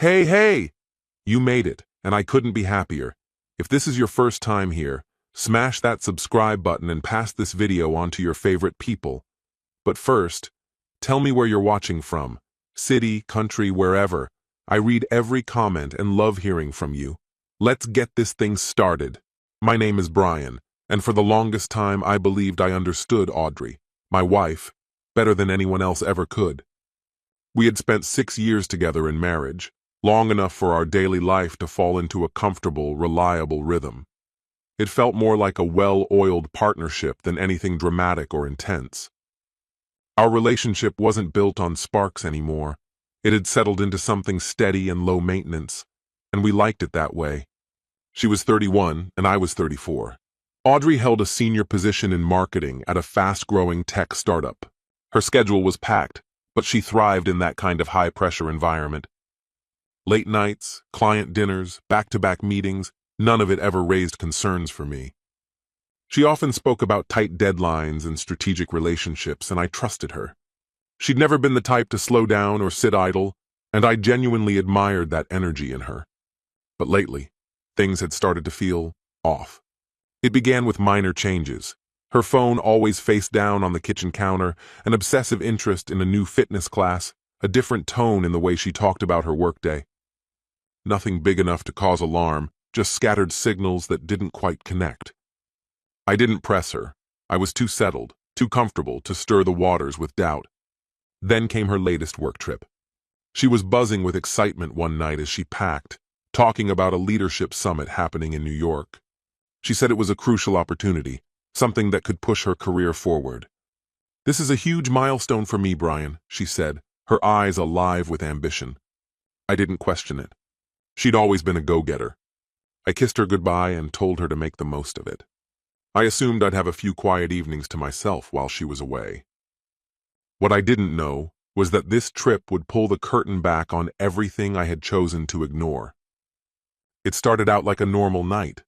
Hey, hey! You made it, and I couldn't be happier. If this is your first time here, smash that subscribe button and pass this video on to your favorite people. But first, tell me where you're watching from. City, country, wherever. I read every comment and love hearing from you. Let's get this thing started. My name is Brian, and for the longest time I believed I understood Audrey, my wife, better than anyone else ever could. We had spent 6 years together in marriage, long enough for our daily life to fall into a comfortable, reliable rhythm. It felt more like a well-oiled partnership than anything dramatic or intense. Our relationship wasn't built on sparks anymore. It had settled into something steady and low maintenance, and we liked it that way. She was 31 and I was 34. Audrey held a senior position in marketing at a fast-growing tech startup. Her schedule was packed, but she thrived in that kind of high-pressure environment. Late nights, client dinners, back-to-back meetings, none of it ever raised concerns for me. She often spoke about tight deadlines and strategic relationships, and I trusted her. She'd never been the type to slow down or sit idle, and I genuinely admired that energy in her. But lately, things had started to feel off. It began with minor changes. Her phone always face down on the kitchen counter, an obsessive interest in a new fitness class, a different tone in the way she talked about her workday. Nothing big enough to cause alarm, just scattered signals that didn't quite connect. I didn't press her. I was too settled, too comfortable to stir the waters with doubt. Then came her latest work trip. She was buzzing with excitement one night as she packed, talking about a leadership summit happening in New York. She said it was a crucial opportunity, something that could push her career forward. "This is a huge milestone for me, Brian," she said, her eyes alive with ambition. I didn't question it. She'd always been a go-getter. I kissed her goodbye and told her to make the most of it. I assumed I'd have a few quiet evenings to myself while she was away. What I didn't know was that this trip would pull the curtain back on everything I had chosen to ignore. It started out like a normal night.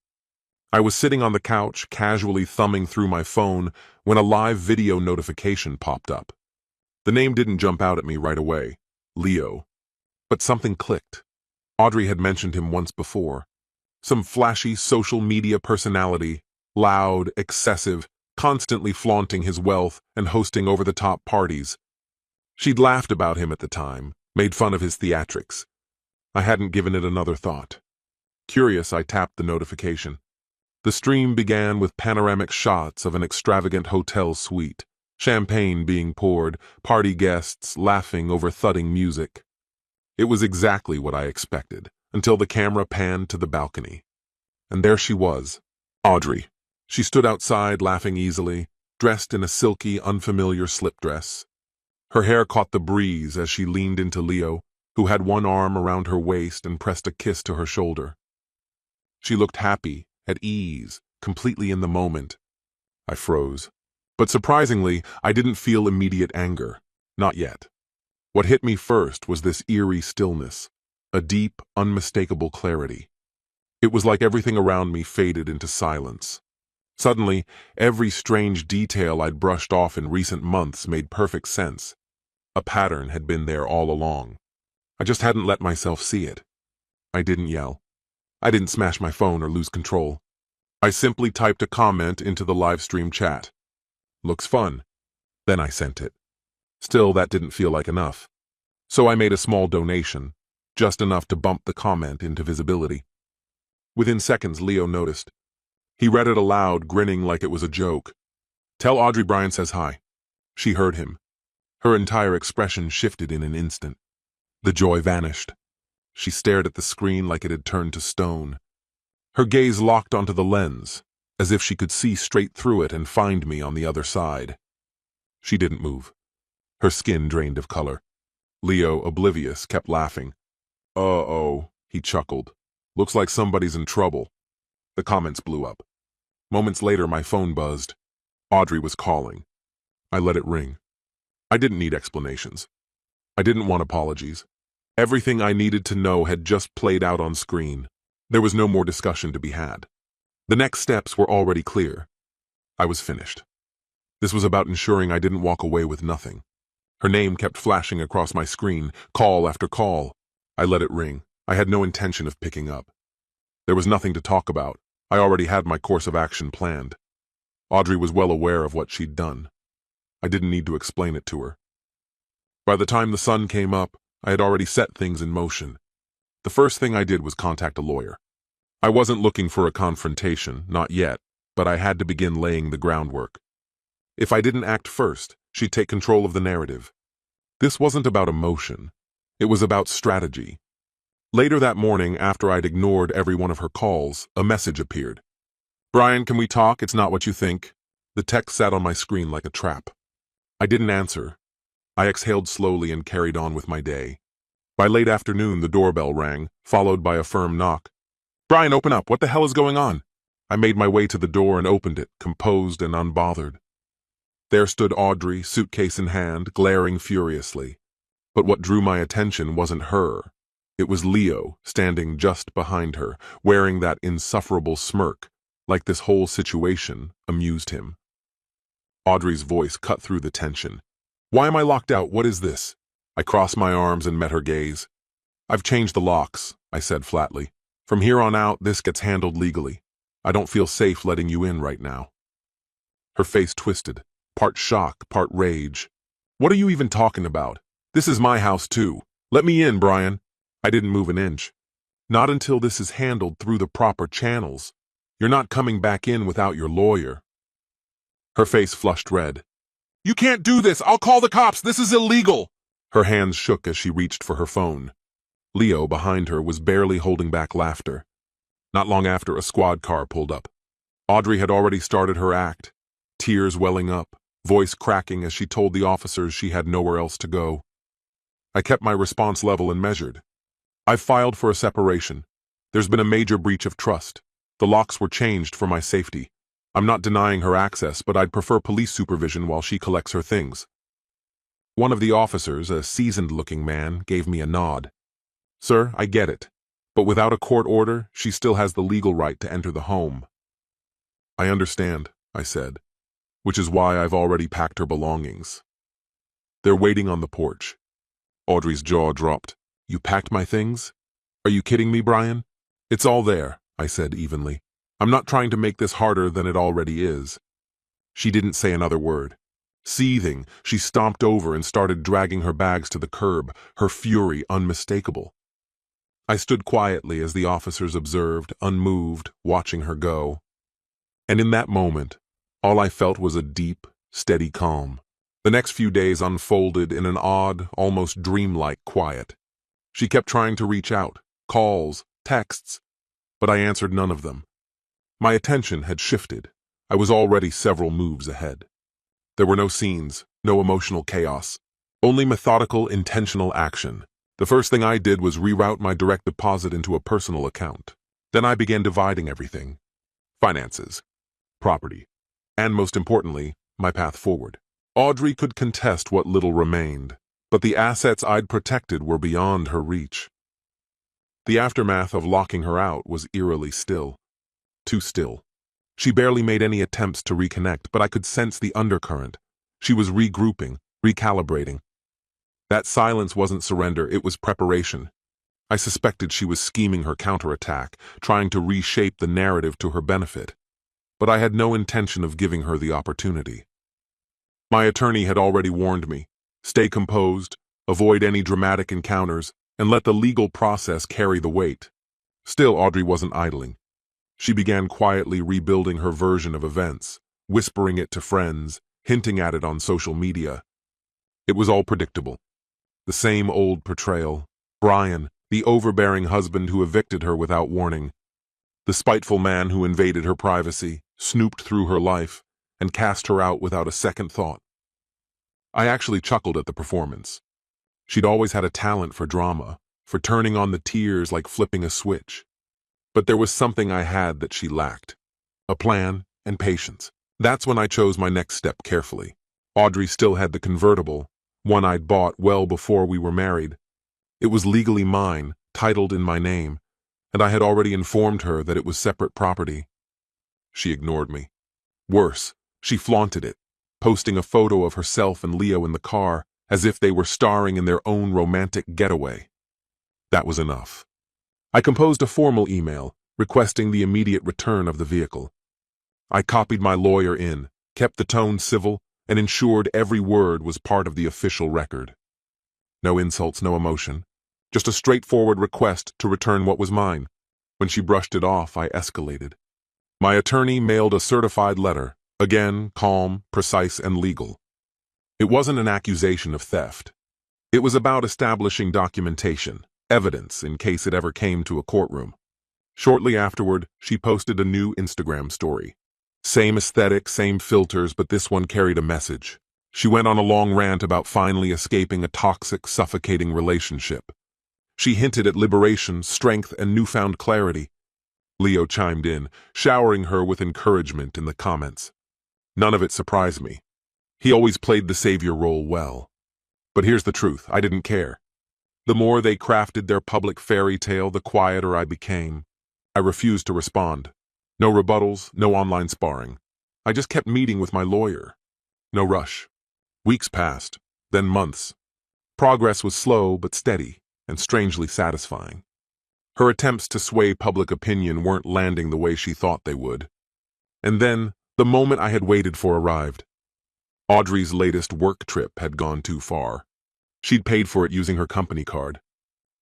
I was sitting on the couch, casually thumbing through my phone, when a live video notification popped up. The name didn't jump out at me right away, Leo. But something clicked. Audrey had mentioned him once before. Some flashy social media personality, loud, excessive, constantly flaunting his wealth and hosting over-the-top parties. She'd laughed about him at the time, made fun of his theatrics. I hadn't given it another thought. Curious, I tapped the notification. The stream began with panoramic shots of an extravagant hotel suite, champagne being poured, party guests laughing over thudding music. It was exactly what I expected, until the camera panned to the balcony. And there she was, Audrey. She stood outside laughing easily, dressed in a silky, unfamiliar slip dress. Her hair caught the breeze as she leaned into Leo, who had one arm around her waist and pressed a kiss to her shoulder. She looked happy, at ease, completely in the moment. I froze. But surprisingly, I didn't feel immediate anger. Not yet. What hit me first was this eerie stillness, a deep, unmistakable clarity. It was like everything around me faded into silence. Suddenly, every strange detail I'd brushed off in recent months made perfect sense. A pattern had been there all along. I just hadn't let myself see it. I didn't yell. I didn't smash my phone or lose control. I simply typed a comment into the live stream chat. "Looks fun." Then I sent it. Still, that didn't feel like enough. So I made a small donation, just enough to bump the comment into visibility. Within seconds, Leo noticed. He read it aloud, grinning like it was a joke. "Tell Audrey Brian says hi." She heard him. Her entire expression shifted in an instant. The joy vanished. She stared at the screen like it had turned to stone. Her gaze locked onto the lens, as if she could see straight through it and find me on the other side. She didn't move. Her skin drained of color. Leo, oblivious, kept laughing. "Uh-oh," he chuckled. "Looks like somebody's in trouble." The comments blew up. Moments later, my phone buzzed. Audrey was calling. I let it ring. I didn't need explanations. I didn't want apologies. Everything I needed to know had just played out on screen. There was no more discussion to be had. The next steps were already clear. I was finished. This was about ensuring I didn't walk away with nothing. Her name kept flashing across my screen, call after call. I let it ring. I had no intention of picking up. There was nothing to talk about. I already had my course of action planned. Audrey was well aware of what she'd done. I didn't need to explain it to her. By the time the sun came up, I had already set things in motion. The first thing I did was contact a lawyer. I wasn't looking for a confrontation, not yet, but I had to begin laying the groundwork. If I didn't act first, she'd take control of the narrative. This wasn't about emotion. It was about strategy. Later that morning, after I'd ignored every one of her calls, a message appeared. "Brian, can we talk? It's not what you think." The text sat on my screen like a trap. I didn't answer. I exhaled slowly and carried on with my day. By late afternoon, the doorbell rang, followed by a firm knock. "Brian, open up. What the hell is going on?" I made my way to the door and opened it, composed and unbothered. There stood Audrey, suitcase in hand, glaring furiously. But what drew my attention wasn't her. It was Leo, standing just behind her, wearing that insufferable smirk, like this whole situation amused him. Audrey's voice cut through the tension. "Why am I locked out? What is this?" I crossed my arms and met her gaze. "I've changed the locks," I said flatly. "From here on out, this gets handled legally. I don't feel safe letting you in right now." Her face twisted, part shock, part rage. "What are you even talking about? This is my house too. Let me in, Brian." I didn't move an inch. "Not until this is handled through the proper channels. You're not coming back in without your lawyer." Her face flushed red. "You can't do this! I'll call the cops! This is illegal!" Her hands shook as she reached for her phone. Leo, behind her, was barely holding back laughter. Not long after, a squad car pulled up. Audrey had already started her act, tears welling up, voice cracking as she told the officers she had nowhere else to go. I kept my response level and measured. "I've filed for a separation. There's been a major breach of trust. The locks were changed for my safety. I'm not denying her access, but I'd prefer police supervision while she collects her things." One of the officers, a seasoned-looking man, gave me a nod. "Sir, I get it. But without a court order, she still has the legal right to enter the home." "I understand," I said, "which is why I've already packed her belongings. They're waiting on the porch." Audrey's jaw dropped. "You packed my things? Are you kidding me, Brian?" "It's all there," I said evenly. "I'm not trying to make this harder than it already is." She didn't say another word. Seething, she stomped over and started dragging her bags to the curb, her fury unmistakable. I stood quietly as the officers observed, unmoved, watching her go. And in that moment, all I felt was a deep, steady calm. The next few days unfolded in an odd, almost dreamlike quiet. She kept trying to reach out, calls, texts, but I answered none of them. My attention had shifted. I was already several moves ahead. There were no scenes, no emotional chaos, only methodical, intentional action. The first thing I did was reroute my direct deposit into a personal account. Then I began dividing everything: finances, property, and most importantly, my path forward. Audrey could contest what little remained, but the assets I'd protected were beyond her reach. The aftermath of locking her out was eerily still. Too still. She barely made any attempts to reconnect, but I could sense the undercurrent. She was regrouping, recalibrating. That silence wasn't surrender, it was preparation. I suspected she was scheming her counterattack, trying to reshape the narrative to her benefit. But I had no intention of giving her the opportunity. My attorney had already warned me: stay composed, avoid any dramatic encounters, and let the legal process carry the weight. Still, Audrey wasn't idling. She began quietly rebuilding her version of events, whispering it to friends, hinting at it on social media. It was all predictable. The same old portrayal: Brian, the overbearing husband who evicted her without warning. The spiteful man who invaded her privacy, snooped through her life, and cast her out without a second thought. I actually chuckled at the performance. She'd always had a talent for drama, for turning on the tears like flipping a switch. But there was something I had that she lacked: a plan and patience. That's when I chose my next step carefully. Audrey still had the convertible, one I'd bought well before we were married. It was legally mine, titled in my name, and I had already informed her that it was separate property. She ignored me. Worse, she flaunted it, posting a photo of herself and Leo in the car, as if they were starring in their own romantic getaway. That was enough. I composed a formal email requesting the immediate return of the vehicle. I copied my lawyer in, kept the tone civil, and ensured every word was part of the official record. No insults, no emotion. Just a straightforward request to return what was mine. When she brushed it off, I escalated. My attorney mailed a certified letter, again calm, precise, and legal. It wasn't an accusation of theft. It was about establishing documentation, evidence in case it ever came to a courtroom. Shortly afterward, she posted a new Instagram story. Same aesthetic, same filters, but this one carried a message. She went on a long rant about finally escaping a toxic, suffocating relationship. She hinted at liberation, strength, and newfound clarity. Leo chimed in, showering her with encouragement in the comments. None of it surprised me. He always played the savior role well. But here's the truth, I didn't care. The more they crafted their public fairy tale, the quieter I became. I refused to respond. No rebuttals, no online sparring. I just kept meeting with my lawyer. No rush. Weeks passed, then months. Progress was slow but steady, and strangely satisfying. Her attempts to sway public opinion weren't landing the way she thought they would. And then, the moment I had waited for arrived. Audrey's latest work trip had gone too far. She'd paid for it using her company card.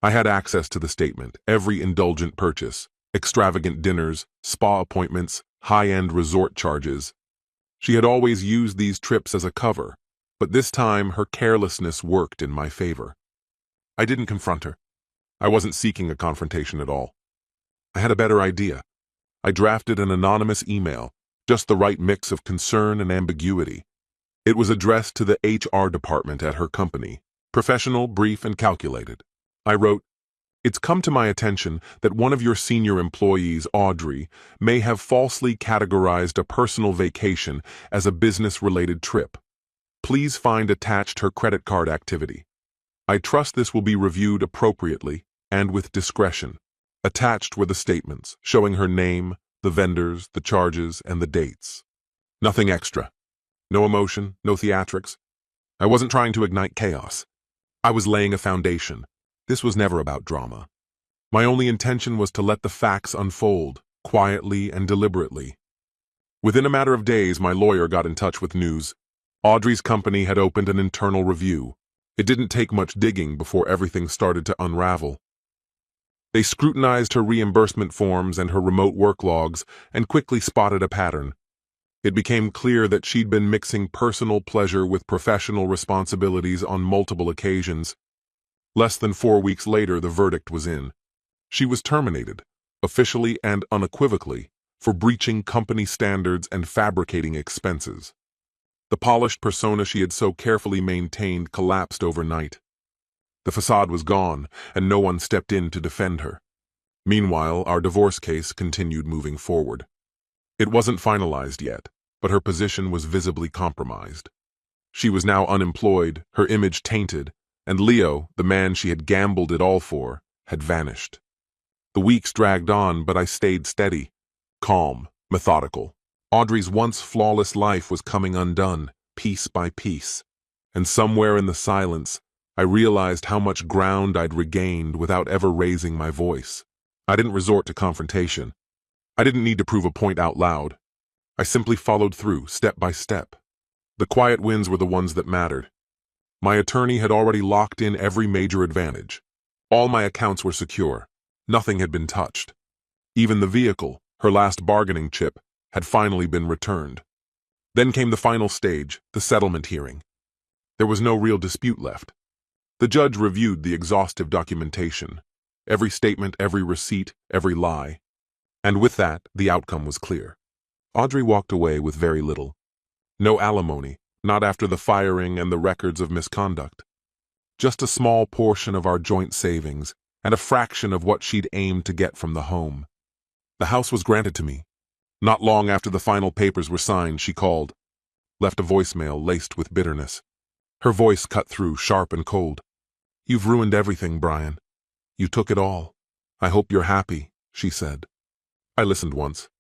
I had access to the statement, every indulgent purchase, extravagant dinners, spa appointments, high-end resort charges. She had always used these trips as a cover, but this time her carelessness worked in my favor. I didn't confront her. I wasn't seeking a confrontation at all. I had a better idea. I drafted an anonymous email, just the right mix of concern and ambiguity. It was addressed to the HR department at her company, professional, brief, and calculated. I wrote, "It's come to my attention that one of your senior employees, Audrey, may have falsely categorized a personal vacation as a business-related trip. Please find attached her credit card activity. I trust this will be reviewed appropriately and with discretion." Attached were the statements, showing her name, the vendors, the charges, and the dates. Nothing extra. No emotion, no theatrics. I wasn't trying to ignite chaos. I was laying a foundation. This was never about drama. My only intention was to let the facts unfold, quietly and deliberately. Within a matter of days, my lawyer got in touch with news. Audrey's company had opened an internal review. It didn't take much digging before everything started to unravel. They scrutinized her reimbursement forms and her remote work logs and quickly spotted a pattern. It became clear that she'd been mixing personal pleasure with professional responsibilities on multiple occasions. Less than 4 weeks later, the verdict was in. She was terminated, officially and unequivocally, for breaching company standards and fabricating expenses. The polished persona she had so carefully maintained collapsed overnight. The facade was gone, and no one stepped in to defend her. Meanwhile, our divorce case continued moving forward. It wasn't finalized yet, but her position was visibly compromised. She was now unemployed, her image tainted, and Leo, the man she had gambled it all for, had vanished. The weeks dragged on, but I stayed steady, calm, methodical. Audrey's once flawless life was coming undone, piece by piece. And somewhere in the silence, I realized how much ground I'd regained without ever raising my voice. I didn't resort to confrontation. I didn't need to prove a point out loud. I simply followed through, step by step. The quiet wins were the ones that mattered. My attorney had already locked in every major advantage. All my accounts were secure. Nothing had been touched. Even the vehicle, her last bargaining chip, had finally been returned. Then came the final stage, the settlement hearing. There was no real dispute left. The judge reviewed the exhaustive documentation, every statement, every receipt, every lie. And with that, the outcome was clear. Audrey walked away with very little. No alimony, not after the firing and the records of misconduct. Just a small portion of our joint savings, and a fraction of what she'd aimed to get from the home. The house was granted to me. Not long after the final papers were signed, she called, left a voicemail laced with bitterness. Her voice cut through, sharp and cold. "You've ruined everything, Brian. You took it all. I hope you're happy," she said. I listened once,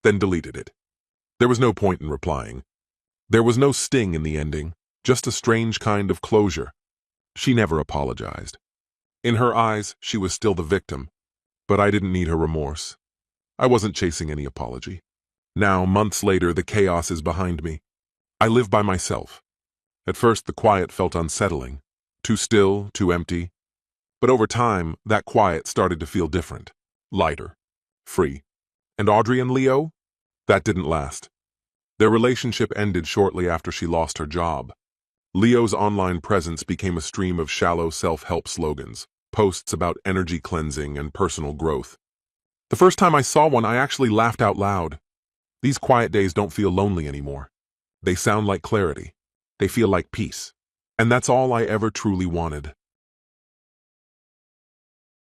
then deleted it. There was no point in replying. There was no sting in the ending, just a strange kind of closure. She never apologized. In her eyes, she was still the victim, but I didn't need her remorse. I wasn't chasing any apology. Now, months later, the chaos is behind me. I live by myself. At first, the quiet felt unsettling. Too still, too empty. But over time, that quiet started to feel different. Lighter. Free. And Audrey and Leo? That didn't last. Their relationship ended shortly after she lost her job. Leo's online presence became a stream of shallow self-help slogans, posts about energy cleansing and personal growth. The first time I saw one, I actually laughed out loud. These quiet days don't feel lonely anymore. They sound like clarity. They feel like peace. And that's all I ever truly wanted.